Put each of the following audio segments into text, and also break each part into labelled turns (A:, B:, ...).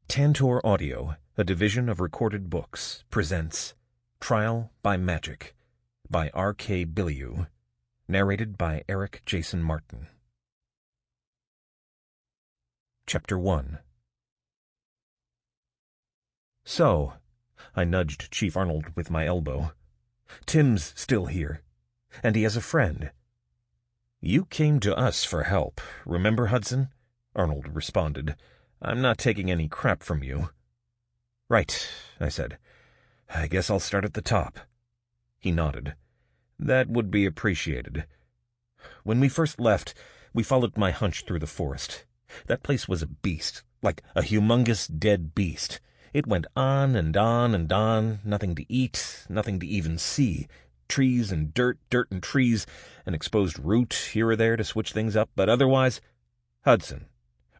A: Tantor Audio, a division of Recorded Books, presents Trial by Magic by R.K. Billiau, narrated by Eric Jason Martin. Chapter 1. So, I nudged Chief Arnold with my elbow. Tim's still here, and he has a friend. You came to us for help, remember, Hudson? Arnold responded. I'm not taking any crap from you. Right, I said. I guess I'll start at the top. He nodded. That would be appreciated. When we first left, we followed my hunch through the forest. That place was a beast, like a humongous dead beast. It went on and on and on, nothing to eat, nothing to even see. Trees and dirt, dirt and trees, an exposed root here or there to switch things up, but otherwise— Hudson,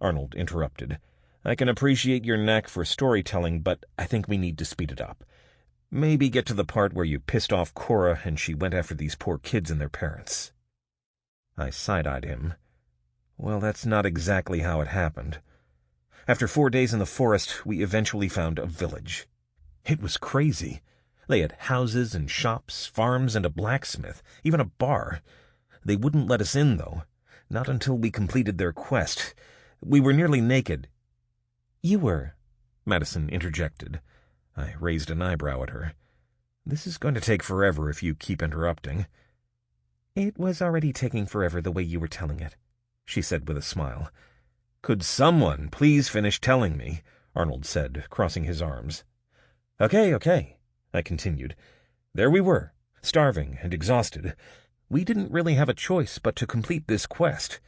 A: Arnold interrupted. I can appreciate your knack for storytelling, but I think we need to speed it up. Maybe get to the part where you pissed off Cora and she went after these poor kids and their parents. I side-eyed him. Well, that's not exactly how it happened. After 4 days in the forest, we eventually found a village. It was crazy. They had houses and shops, farms and a blacksmith, even a bar. They wouldn't let us in, though. Not until we completed their quest. We were nearly naked. You were, Madison interjected. I raised an eyebrow at her. This is going to take forever if you keep interrupting. It was already taking forever the way you were telling it, she said with a smile. Could someone please finish telling me? Arnold said, crossing his arms. Okay, I continued. There we were, starving and exhausted. We didn't really have a choice but to complete this quest.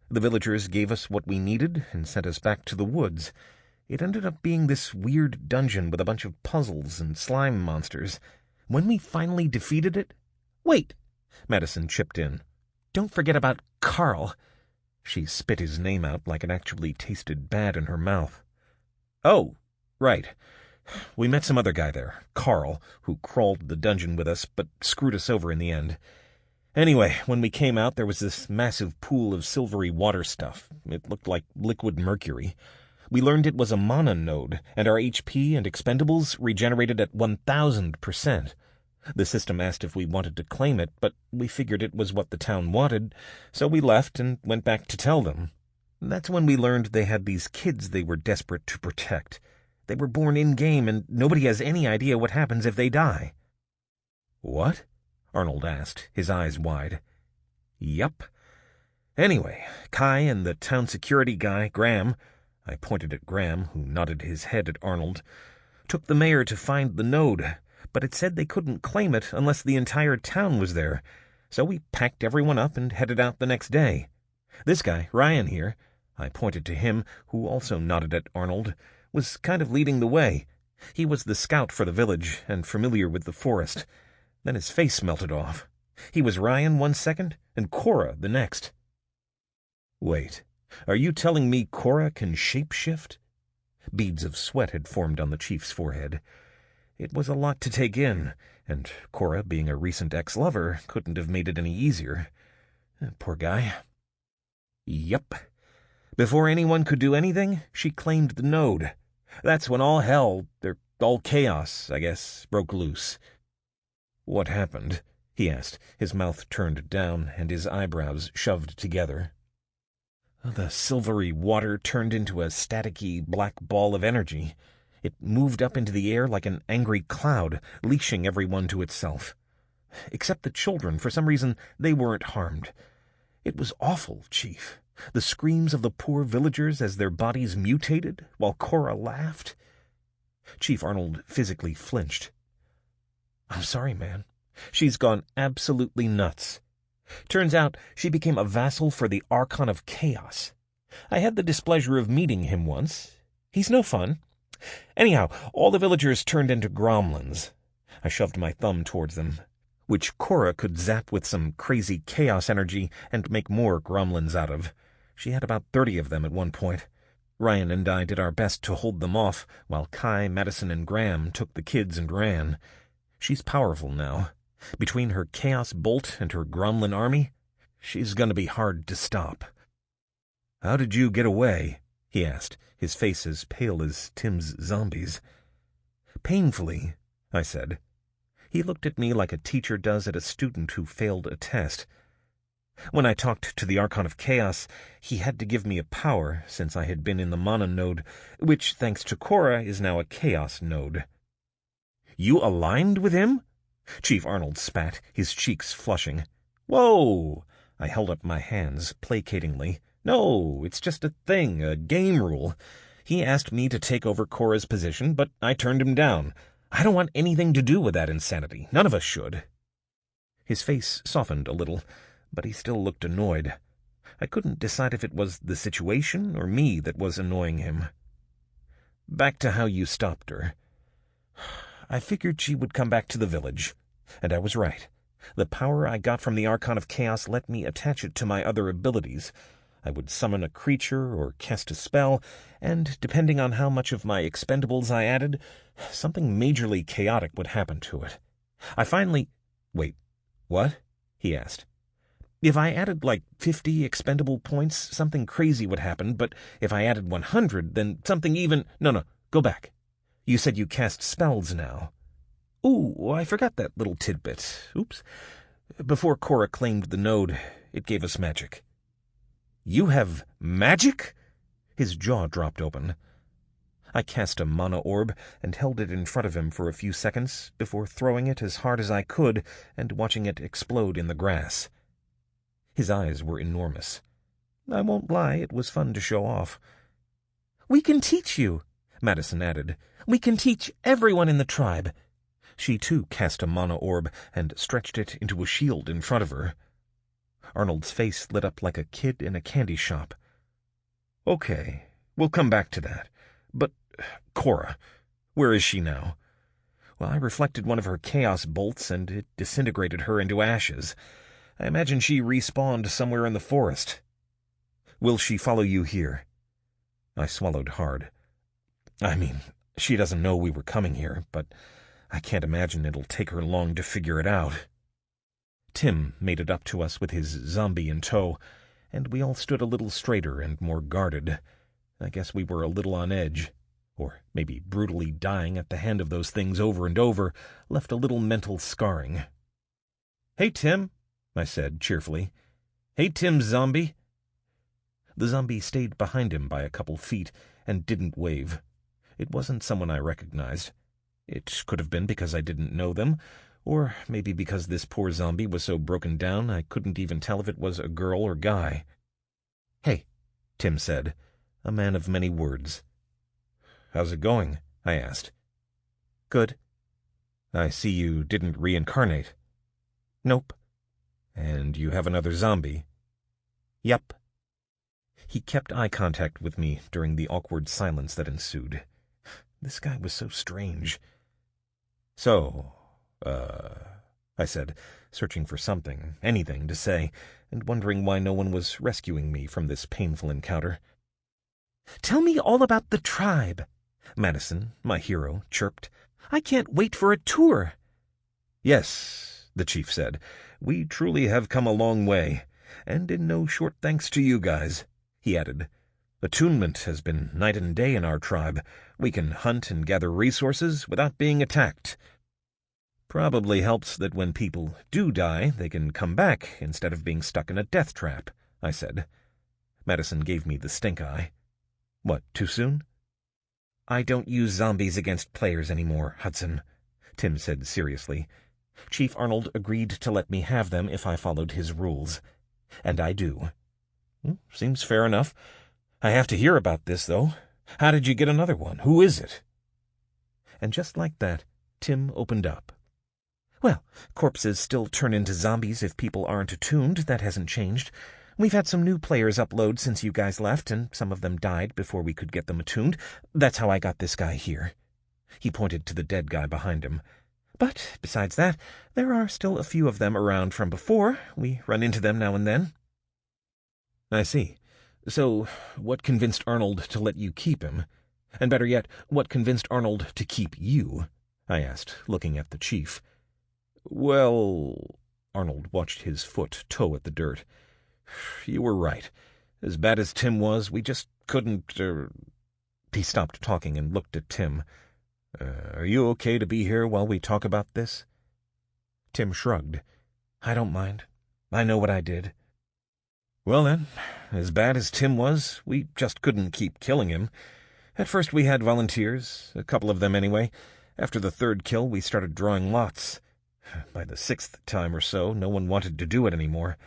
A: The villagers gave us what we needed and sent us back to the woods. It ended up being this weird dungeon with a bunch of puzzles and slime monsters. When we finally defeated it— Wait, Madison chipped in. Don't forget about Carl. She spit his name out like it actually tasted bad in her mouth. Oh, right. We met some other guy there, Carl, who crawled the dungeon with us but screwed us over in the end. Anyway, when we came out, there was this massive pool of silvery water stuff. It looked like liquid mercury. We learned it was a mana node, and our HP and expendables regenerated at 1,000%. The system asked if we wanted to claim it, but we figured it was what the town wanted, so we left and went back to tell them. That's when we learned they had these kids they were desperate to protect. They were born in-game, and nobody has any idea what happens if they die. What? Arnold asked, his eyes wide. Yup. Anyway, Kai and the town security guy, Graham— I pointed at Graham, who nodded his head at Arnold— took the mayor to find the node, but it said they couldn't claim it unless the entire town was there, so we packed everyone up and headed out the next day. This guy, Ryan here— I pointed to him, who also nodded at Arnold— was kind of leading the way. He was the scout for the village and familiar with the forest. Then his face melted off. He was Ryan 1 second and Cora the next. Wait, are you telling me Cora can shapeshift? Beads of sweat had formed on the chief's forehead. It was a lot to take in, and Cora, being a recent ex-lover, couldn't have made it any easier. Poor guy. Yup. Before anyone could do anything, she claimed the node. That's when all chaos, I guess, broke loose. What happened? He asked, his mouth turned down and his eyebrows shoved together. The silvery water turned into a staticky black ball of energy. It moved up into the air like an angry cloud, leashing everyone to itself. Except the children. For some reason, they weren't harmed. It was awful, Chief. The screams of the poor villagers as their bodies mutated, while Cora laughed. Chief Arnold physically flinched. I'm sorry, man. She's gone absolutely nuts. Turns out she became a vassal for the Archon of Chaos. I had the displeasure of meeting him once. He's no fun. Anyhow, all the villagers turned into gremlins. I shoved my thumb towards them, which Cora could zap with some crazy chaos energy and make more gremlins out of. She had about 30 of them at one point. Ryan and I did our best to hold them off, while Kai, Madison, and Graham took the kids and ran. She's powerful now. Between her chaos bolt and her gremlin army, she's going to be hard to stop. How did you get away? he asked, his face as pale as Tim's zombies. Painfully, I said. He looked at me like a teacher does at a student who failed a test. When I talked to the Archon of Chaos, he had to give me a power, since I had been in the Mana node, which, thanks to Cora, is now a Chaos node. You aligned with him? Chief Arnold spat, his cheeks flushing. Whoa! I held up my hands placatingly. No, it's just a thing, a game rule. He asked me to take over Cora's position, but I turned him down. I don't want anything to do with that insanity. None of us should. His face softened a little, but he still looked annoyed. I couldn't decide if it was the situation or me that was annoying him. Back to how you stopped her. I figured she would come back to the village, and I was right. The power I got from the Archon of Chaos let me attach it to my other abilities. I would summon a creature or cast a spell, and depending on how much of my expendables I added, something majorly chaotic would happen to it. I finally— Wait, what? He asked. If I added like 50 expendable points, something crazy would happen, but if I added 100, then something even— No, go back. You said you cast spells now. Ooh, I forgot that little tidbit. Oops. Before Cora claimed the node, it gave us magic. You have magic? His jaw dropped open. I cast a mana orb and held it in front of him for a few seconds before throwing it as hard as I could and watching it explode in the grass. His eyes were enormous. I won't lie, it was fun to show off. We can teach you, Madison added. We can teach everyone in the tribe. She too cast a mana orb and stretched it into a shield in front of her. Arnold's face lit up like a kid in a candy shop. Okay, we'll come back to that. But Cora, where is she now? Well, I reflected one of her chaos bolts and it disintegrated her into ashes. I imagine she respawned somewhere in the forest. Will she follow you here? I swallowed hard. I mean, she doesn't know we were coming here, but I can't imagine it'll take her long to figure it out. Tim made it up to us with his zombie in tow, and we all stood a little straighter and more guarded. I guess we were a little on edge, or maybe brutally dying at the hand of those things over and over left a little mental scarring. Hey, Tim, I said cheerfully. Hey, Tim, zombie. The zombie stayed behind him by a couple feet and didn't wave. It wasn't someone I recognized. It could have been because I didn't know them, or maybe because this poor zombie was so broken down I couldn't even tell if it was a girl or guy. Hey, Tim said, a man of many words. How's it going? I asked. Good. I see you didn't reincarnate. Nope. And you have another zombie? Yep. He kept eye contact with me during the awkward silence that ensued. This guy was so strange. So, I said, searching for something, anything to say, and wondering why no one was rescuing me from this painful encounter. Tell me all about the tribe, Madison, my hero, chirped. I can't wait for a tour. Yes, the chief said, we truly have come a long way, and in no short thanks to you guys, he added. Attunement has been night and day in our tribe. We can hunt and gather resources without being attacked. Probably helps that when people do die, they can come back instead of being stuck in a death trap, I said. Madison gave me the stink eye. What, too soon? I don't use zombies against players anymore, Hudson, Tim said seriously. Chief Arnold agreed to let me have them if I followed his rules. And I do. Seems fair enough. I have to hear about this, though. How did you get another one? Who is it? And just like that, Tim opened up. Well, corpses still turn into zombies if people aren't attuned. That hasn't changed. We've had some new players upload since you guys left, and some of them died before we could get them attuned. That's how I got this guy here. He pointed to the dead guy behind him. But besides that, there are still a few of them around from before. We run into them now and then. I see. So, what convinced Arnold to let you keep him? And better yet, what convinced Arnold to keep you? I asked, looking at the chief. Well, Arnold watched his foot toe at the dirt. You were right. As bad as Tim was, we just couldn't, He stopped talking and looked at Tim. Are you okay to be here while we talk about this? Tim shrugged. I don't mind. I know what I did. Well then, as bad as Tim was, we just couldn't keep killing him. At first we had volunteers, a couple of them anyway. After the third kill, we started drawing lots. By the sixth time or so, no one wanted to do it anymore.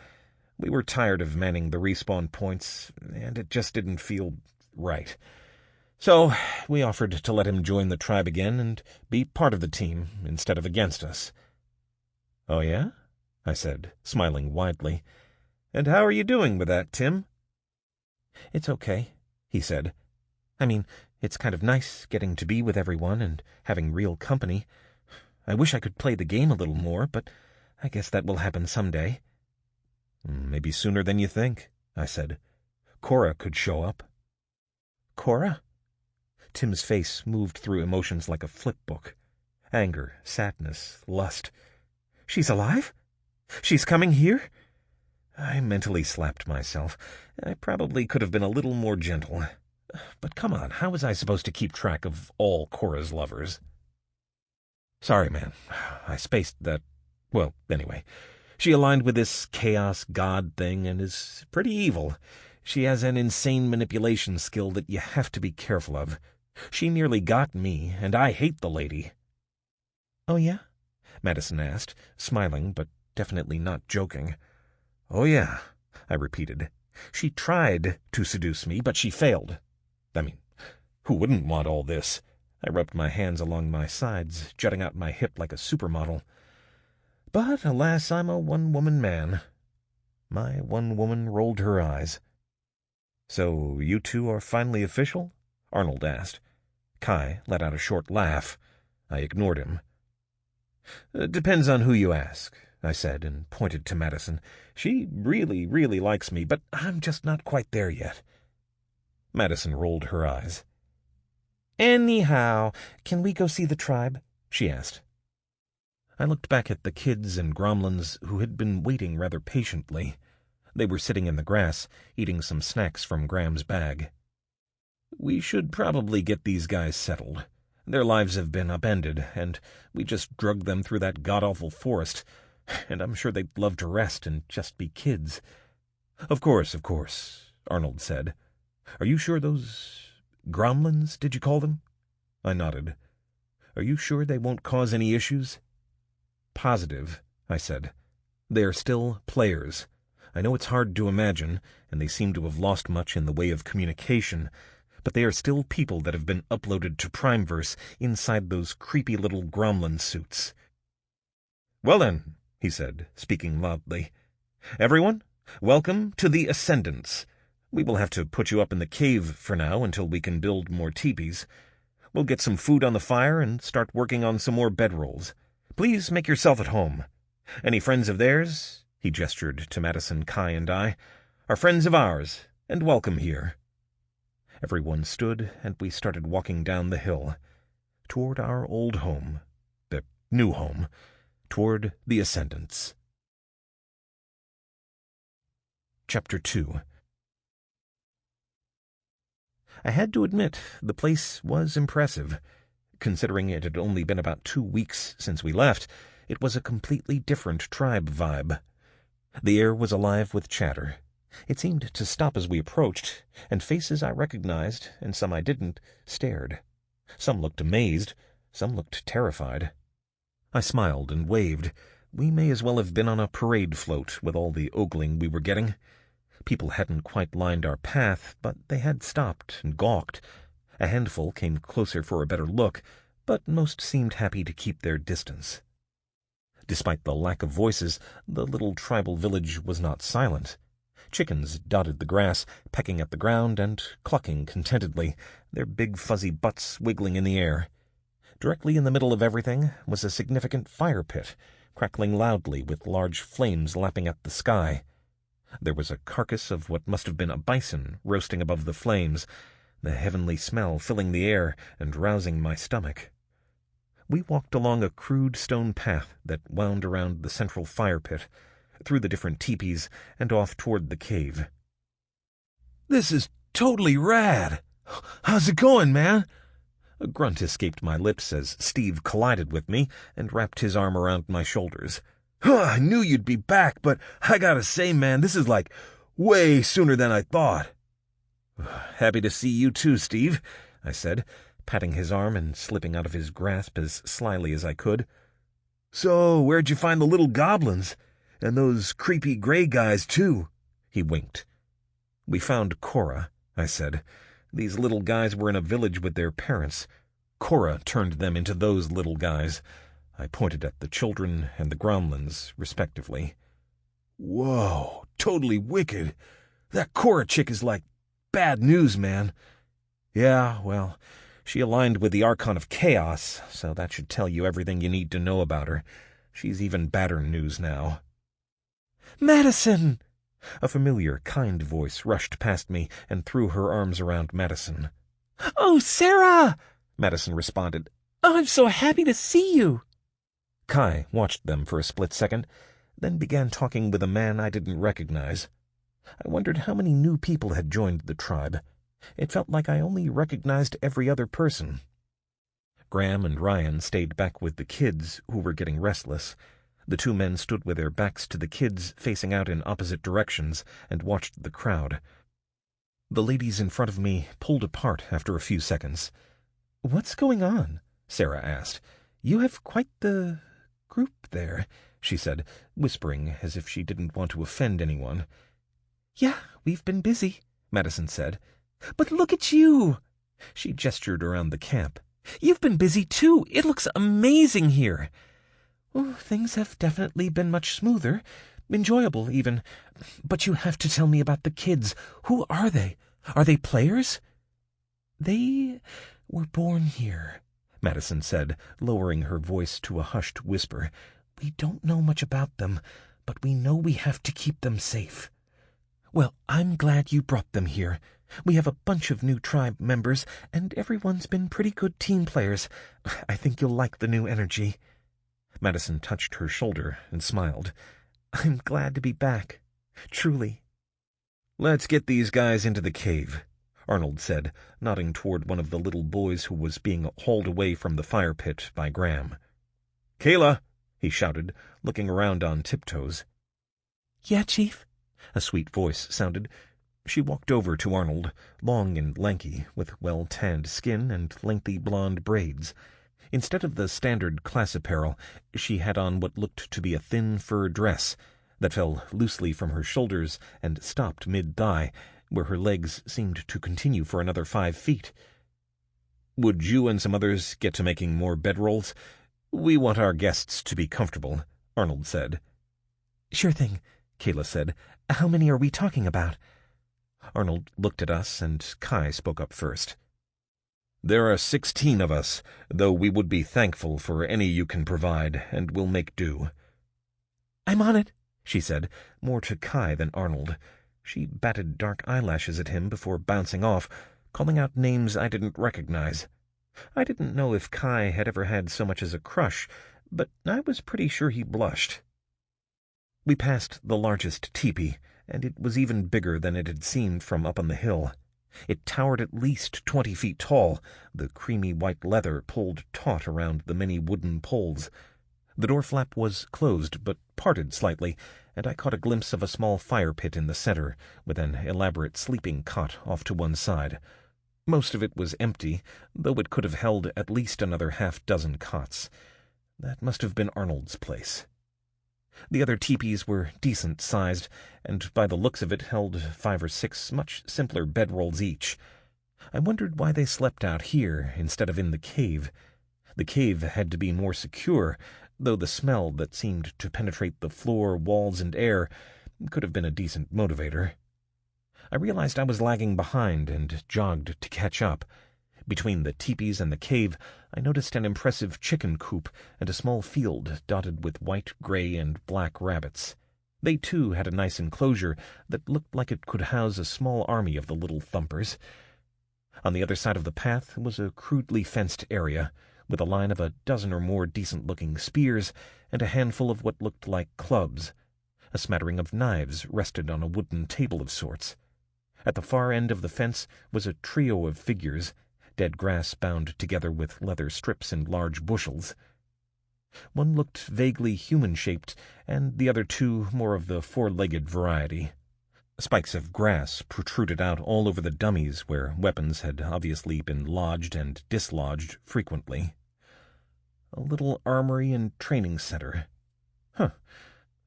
A: We were tired of manning the respawn points, and it just didn't feel right. So we offered to let him join the tribe again and be part of the team instead of against us. Oh, yeah? I said, smiling widely. And how are you doing with that, Tim? It's okay, he said. I mean, it's kind of nice getting to be with everyone and having real company. I wish I could play the game a little more, but I guess that will happen someday. Maybe sooner than you think, I said. Cora could show up. Cora? Tim's face moved through emotions like a flipbook. Anger, sadness, lust. She's alive? She's coming here? I mentally slapped myself. I probably could have been a little more gentle. But come on, how was I supposed to keep track of all Cora's lovers? Sorry, man. I spaced that. Well, anyway. She aligned with this chaos god thing and is pretty evil. She has an insane manipulation skill that you have to be careful of. She nearly got me, and I hate the lady. Oh, yeah? Madison asked, smiling, but definitely not joking. Oh, yeah, I repeated. She tried to seduce me, but she failed. I mean, who wouldn't want all this? I rubbed my hands along my sides, jutting out my hip like a supermodel. But, alas, I'm a one-woman man. My one woman rolled her eyes. So you two are finally official? Arnold asked. Kai let out a short laugh. I ignored him. Depends on who you ask, I said, and pointed to Madison. She really, really likes me, but I'm just not quite there yet. Madison rolled her eyes. Anyhow, can we go see the tribe? She asked. I looked back at the kids and gromlins who had been waiting rather patiently. They were sitting in the grass, eating some snacks from Graham's bag. We should probably get these guys settled. Their lives have been upended, and we just drugged them through that god-awful forest, and I'm sure they'd love to rest and just be kids. Of course, Arnold said. Are you sure those gromlins, did you call them? I nodded. Are you sure they won't cause any issues? Positive, I said. They are still players. I know it's hard to imagine, and they seem to have lost much in the way of communication, but they are still people that have been uploaded to PrimeVerse inside those creepy little gromlin suits. Well then, he said, speaking loudly. Everyone, welcome to the Ascendants. We will have to put you up in the cave for now until we can build more teepees. We'll get some food on the fire and start working on some more bedrolls. Please make yourself at home. Any friends of theirs, he gestured to Madison, Kai, and I, are friends of ours, and welcome here. Everyone stood, and we started walking down the hill, toward our old home, the new home, toward the Ascendants. Chapter 2. I had to admit, the place was impressive. Considering it had only been about 2 weeks since we left, it was a completely different tribe vibe. The air was alive with chatter. It seemed to stop as we approached, and faces I recognized, and some I didn't, stared. Some looked amazed, some looked terrified. I smiled and waved. We may as well have been on a parade float with all the ogling we were getting. People hadn't quite lined our path, but they had stopped and gawked. A handful came closer for a better look, but most seemed happy to keep their distance. Despite the lack of voices, the little tribal village was not silent. Chickens dotted the grass, pecking at the ground and clucking contentedly, their big fuzzy butts wiggling in the air. Directly in the middle of everything was a significant fire pit, crackling loudly with large flames lapping at the sky. There was a carcass of what must have been a bison roasting above the flames, the heavenly smell filling the air and rousing my stomach. We walked along a crude stone path that wound around the central fire pit, through the different teepees, and off toward the cave. "This is totally rad. How's it going, man?" A grunt escaped my lips as Steve collided with me and wrapped his arm around my shoulders. "I knew you'd be back, but I gotta say, man, this is like way sooner than I thought." "Happy to see you too, Steve," I said, patting his arm and slipping out of his grasp as slyly as I could. "So, where'd you find the little goblins? And those creepy gray guys, too?" He winked. "We found Cora," I said. "These little guys were in a village with their parents. Cora turned them into those little guys." I pointed at the children and the groundlings, respectively. "Whoa, totally wicked. That Cora chick is like bad news, man." "Yeah, well, she aligned with the Archon of Chaos, so that should tell you everything you need to know about her. She's even badder news now." "Madison!" A familiar, kind voice rushed past me and threw her arms around Madison. "Oh, Sarah!" Madison responded. "Oh, I'm so happy to see you." Kai watched them for a split second, then began talking with a man I didn't recognize. I wondered how many new people had joined the tribe. It felt like I only recognized every other person. Graham and Ryan stayed back with the kids, who were getting restless. The two men stood with their backs to the kids, facing out in opposite directions, and watched the crowd. The ladies in front of me pulled apart after a few seconds. "What's going on?" Sarah asked. "You have quite the group there," she said, whispering as if she didn't want to offend anyone. "Yeah, we've been busy," Madison said. "But look at you!" She gestured around the camp. "You've been busy too. It looks amazing here." "Oh, things have definitely been much smoother, enjoyable even. But you have to tell me about the kids. Who are they? Are they players?" "They were born here," Madison said, lowering her voice to a hushed whisper. "We don't know much about them, but we know we have to keep them safe. Well, I'm glad you brought them here. We have a bunch of new tribe members, and everyone's been pretty good team players. I think you'll like the new energy." Madison touched her shoulder and smiled. "I'm glad to be back. Truly." "Let's get these guys into the cave," Arnold said, nodding toward one of the little boys who was being hauled away from the fire pit by Graham. "Kayla!" he shouted, looking around on tiptoes. "Yeah, Chief?" a sweet voice sounded. She walked over to Arnold, long and lanky, with well-tanned skin and lengthy blonde braids. Instead of the standard class apparel, she had on what looked to be a thin fur dress that fell loosely from her shoulders and stopped mid-thigh, where her legs seemed to continue for another 5 feet. "Would you and some others get to making more bedrolls? We want our guests to be comfortable," Arnold said. "Sure thing," Kayla said. "How many are we talking about?" Arnold looked at us, and Kai spoke up first. "There are 16 of us, though we would be thankful for any you can provide, and we'll make do." "I'm on it," she said, more to Kai than Arnold. She batted dark eyelashes at him before bouncing off, calling out names I didn't recognize. I didn't know if Kai had ever had so much as a crush, but I was pretty sure he blushed. We passed the largest teepee, and it was even bigger than it had seemed from up on the hill. It towered at least 20 feet tall, the creamy white leather pulled taut around the many wooden poles. The door flap was closed, but parted slightly, and I caught a glimpse of a small fire pit in the center, with an elaborate sleeping cot off to one side. Most of it was empty, though it could have held at least another half-dozen cots. That must have been Arnold's place. The other teepees were decent-sized, and by the looks of it held 5 or 6 much simpler bedrolls each. I wondered why they slept out here instead of in the cave. The cave had to be more secure, though the smell that seemed to penetrate the floor, walls, and air could have been a decent motivator. I realized I was lagging behind and jogged to catch up. Between the teepees and the cave, I noticed an impressive chicken coop and a small field dotted with white, gray, and black rabbits. They, too, had a nice enclosure that looked like it could house a small army of the little thumpers. On the other side of the path was a crudely fenced area, with a line of a dozen or more decent-looking spears and a handful of what looked like clubs. A smattering of knives rested on a wooden table of sorts. At the far end of the fence was a trio of figures, dead grass bound together with leather strips in large bushels. One looked vaguely human-shaped, and the other two more of the four-legged variety. Spikes of grass protruded out all over the dummies where weapons had obviously been lodged and dislodged frequently. A little armory and training center.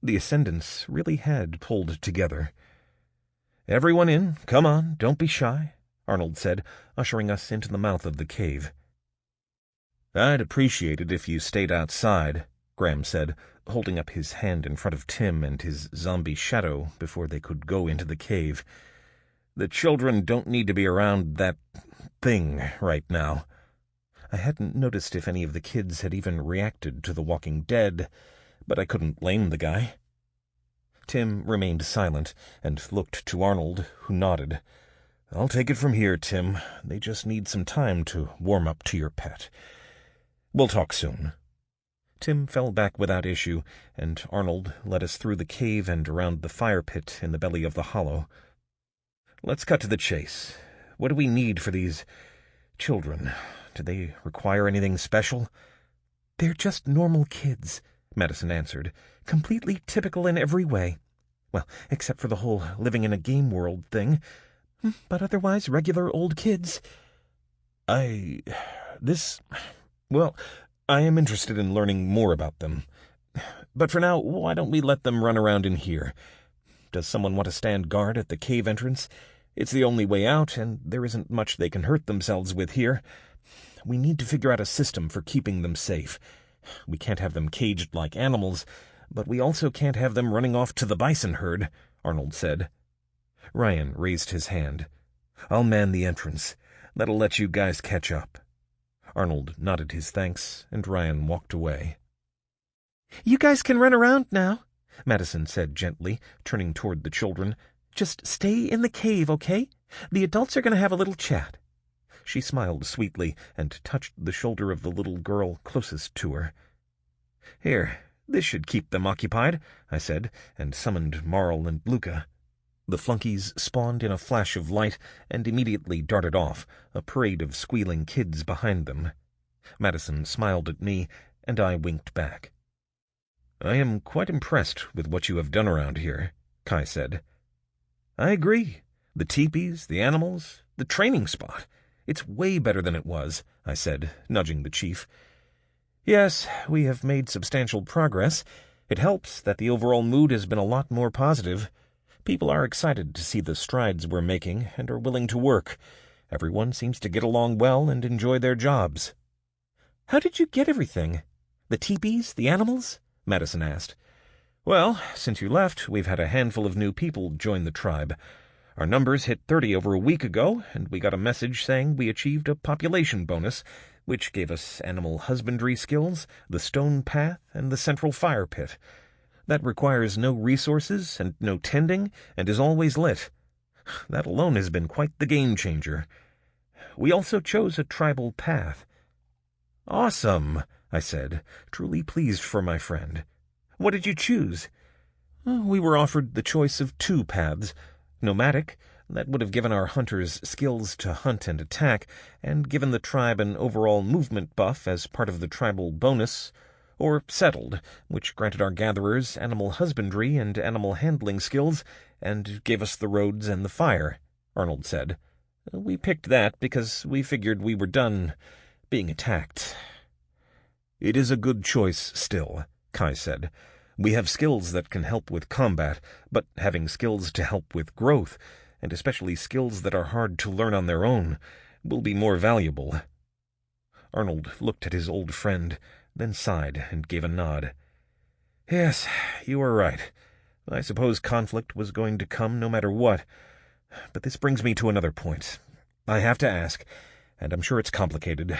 A: The Ascendants really had pulled together. "Everyone in, come on, don't be shy," Arnold said, ushering us into the mouth of the cave. "I'd appreciate it if you stayed outside," Graham said, holding up his hand in front of Tim and his zombie shadow before they could go into the cave. "The children don't need to be around that thing right now." I hadn't noticed if any of the kids had even reacted to The Walking Dead, but I couldn't blame the guy. Tim remained silent and looked to Arnold, who nodded. "I'll take it from here, Tim. They just need some time to warm up to your pet. We'll talk soon." Tim fell back without issue, and Arnold led us through the cave and around the fire pit in the belly of the hollow. "Let's cut to the chase. What do we need for these children? Do they require anything special?"
B: "They're just normal kids," Madison answered, "completely typical in every way. Well, except for the whole living in a game world thing. But otherwise regular old kids."
A: Well, I am interested in learning more about them. But for now, why don't we let them run around in here? Does someone want to stand guard at the cave entrance? It's the only way out, and there isn't much they can hurt themselves with here. We need to figure out a system for keeping them safe. We can't have them caged like animals, but we also can't have them running off to the bison herd," Arnold said. Ryan raised his hand. "I'll man the entrance. That'll let you guys catch up." Arnold nodded his thanks, and Ryan walked away.
B: "You guys can run around now," Madison said gently, turning toward the children. "Just stay in the cave, okay? The adults are going to have a little chat." She smiled sweetly and touched the shoulder of the little girl closest to her. "Here, this should keep them occupied," I said, and summoned Marl and Luca. The flunkies spawned in a flash of light and immediately darted off, a parade of squealing kids behind them. Madison smiled at me, and I winked back. "I am quite impressed with what you have done around here," Kai said. "I agree. The teepees, the animals, the training spot. It's way better than it was," I said, nudging the chief. "Yes, we have made substantial progress. It helps that the overall mood has been a lot more positive. People are excited to see the strides we're making and are willing to work. Everyone seems to get along well and enjoy their jobs." "How did you get everything? The teepees, the animals?" Madison asked. "Well, since you left, we've had a handful of new people join the tribe. Our numbers hit 30 over a week ago, and we got a message saying we achieved a population bonus, which gave us animal husbandry skills, the stone path, and the central fire pit. That requires no resources and no tending, and is always lit. That alone has been quite the game-changer. We also chose a tribal path." "Awesome," I said, truly pleased for my friend. "What did you choose?" "We were offered the choice of 2 paths. Nomadic, that would have given our hunters skills to hunt and attack, and given the tribe an overall movement buff as part of the tribal bonus, or settled, which granted our gatherers animal husbandry and animal handling skills, and gave us the roads and the fire," Arnold said. "We picked that because we figured we were done being attacked." "It is a good choice still," Kai said. "We have skills that can help with combat, but having skills to help with growth, and especially skills that are hard to learn on their own, will be more valuable." Arnold looked at his old friend, then sighed and gave a nod. "Yes, you are right. I suppose conflict was going to come no matter what. But this brings me to another point. I have to ask, and I'm sure it's complicated,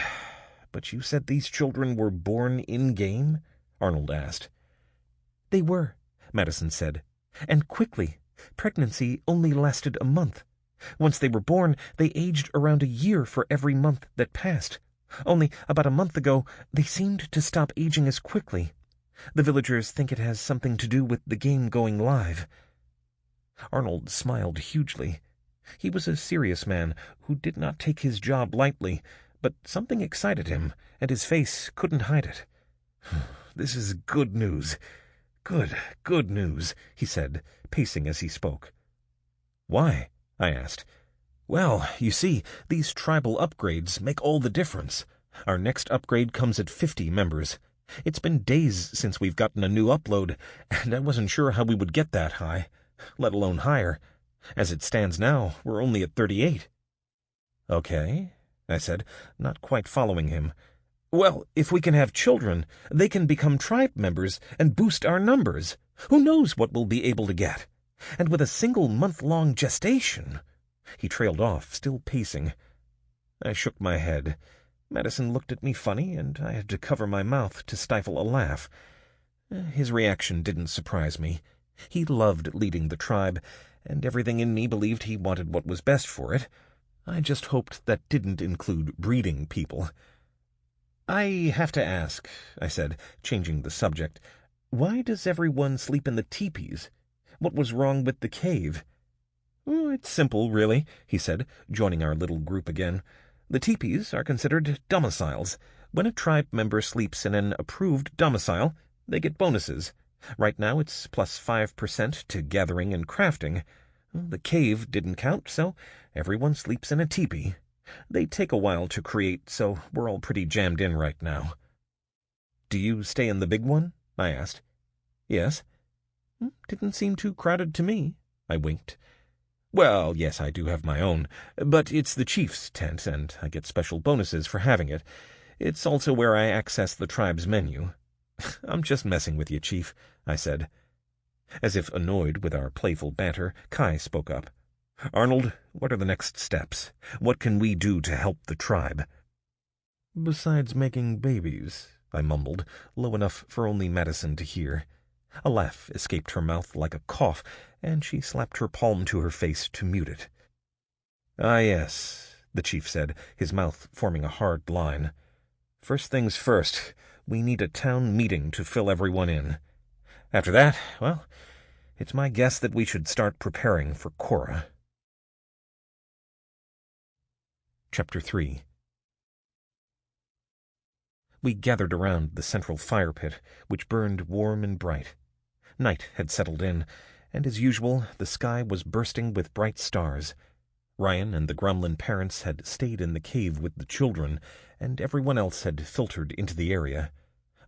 B: but you said these children were born in-game?" Arnold asked. "They were," Madison said, "and quickly. Pregnancy only lasted a month. Once they were born, they aged around a year for every month that passed. Only about a month ago, they seemed to stop aging as quickly. The villagers think it has something to do with the game going live." Arnold smiled hugely. He was a serious man who did not take his job lightly, but something excited him, and his face couldn't hide it. "This is good news. Good news," he said, pacing as he spoke. "Why?" I asked. "Well, you see, these tribal upgrades make all the difference. Our next upgrade comes at 50 members. It's been days since we've gotten a new upload, and I wasn't sure how we would get that high, let alone higher. As it stands now, we're only at 38. "Okay," I said, not quite following him. "Well, if we can have children, they can become tribe members and boost our numbers. Who knows what we'll be able to get? And with a single month-long gestation—" He trailed off, still pacing. I shook my head. Madison looked at me funny, and I had to cover my mouth to stifle a laugh. His reaction didn't surprise me. He loved leading the tribe, and everything in me believed he wanted what was best for it. I just hoped that didn't include breeding people. "I have to ask," I said, changing the subject, "why does everyone sleep in the teepees? What was wrong with the cave?" "It's simple, really," he said, joining our little group again. "The teepees are considered domiciles. When a tribe member sleeps in an approved domicile, they get bonuses. Right now it's plus 5% to gathering and crafting. The cave didn't count, so everyone sleeps in a teepee. They take a while to create, so we're all pretty jammed in right now." "Do you stay in the big one?" I asked. "Yes." "Didn't seem too crowded to me." I winked. "Well, yes, I do have my own, but it's the chief's tent, and I get special bonuses for having it. It's also where I access the tribe's menu." "I'm just messing with you, Chief," I said. As if annoyed with our playful banter, Kai spoke up. "Arnold, what are the next steps? What can we do to help the tribe?" "Besides making babies," I mumbled, low enough for only Madison to hear. A laugh escaped her mouth like a cough, and she slapped her palm to her face to mute it. "Ah, yes," the chief said, his mouth forming a hard line. "First things first, we need a town meeting to fill everyone in. After that, well, it's my guess that we should start preparing for Cora." Chapter 3. We gathered around the central fire pit, which burned warm and bright. Night had settled in, and as usual, the sky was bursting with bright stars. Ryan and the Gremlin parents had stayed in the cave with the children, and everyone else had filtered into the area.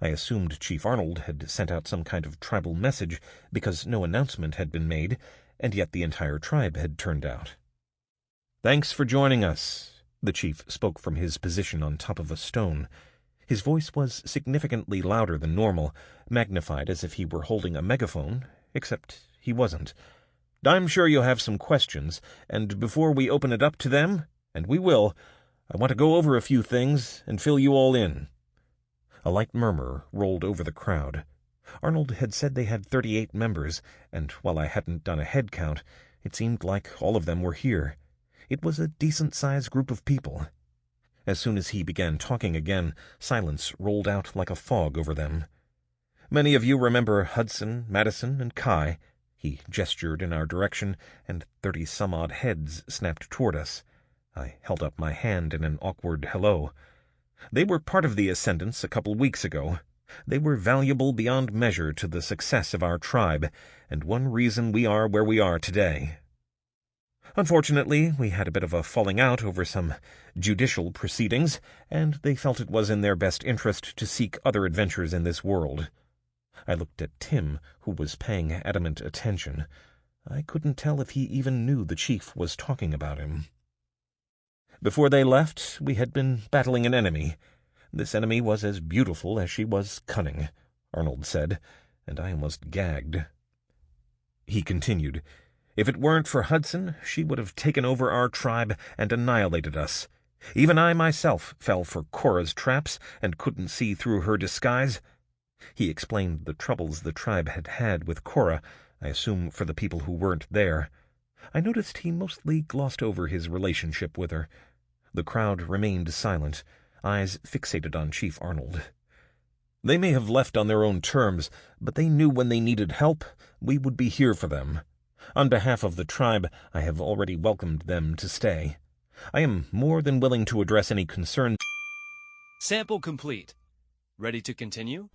B: I assumed Chief Arnold had sent out some kind of tribal message, because no announcement had been made, and yet the entire tribe had turned out. "Thanks for joining us," the chief spoke from his position on top of a stone. His voice was significantly louder than normal, magnified as if he were holding a megaphone, except he wasn't. "I'm sure you'll have some questions, and before we open it up to them, and we will, I want to go over a few things and fill you all in." A light murmur rolled over the crowd. Arnold had said they had 38 members, and while I hadn't done a head count, it seemed like all of them were here. It was a decent-sized group of people. As soon as he began talking again, silence rolled out like a fog over them. "Many of you remember Hudson, Madison, and Kai." He gestured in our direction, and 30-some-odd heads snapped toward us. I held up my hand in an awkward hello. "They were part of the Ascendants a couple weeks ago. They were valuable beyond measure to the success of our tribe, and one reason we are where we are today. Unfortunately, we had a bit of a falling out over some judicial proceedings, and they felt it was in their best interest to seek other adventures in this world." I looked at Tim, who was paying adamant attention. I couldn't tell if he even knew the chief was talking about him. "Before they left, we had been battling an enemy. This enemy was as beautiful as she was cunning," Arnold said, and I almost gagged. He continued, "If it weren't for Hudson, she would have taken over our tribe and annihilated us. Even I myself fell for Cora's traps and couldn't see through her disguise." He explained the troubles the tribe had had with Cora, I assume for the people who weren't there. I noticed he mostly glossed over his relationship with her. The crowd remained silent, eyes fixated on Chief Arnold. "They may have left on their own terms, but they knew when they needed help, we would be here for them.
A: On behalf of the tribe, I have already welcomed them to stay. I am more than willing to address any concerns.
C: Sample complete. Ready to continue?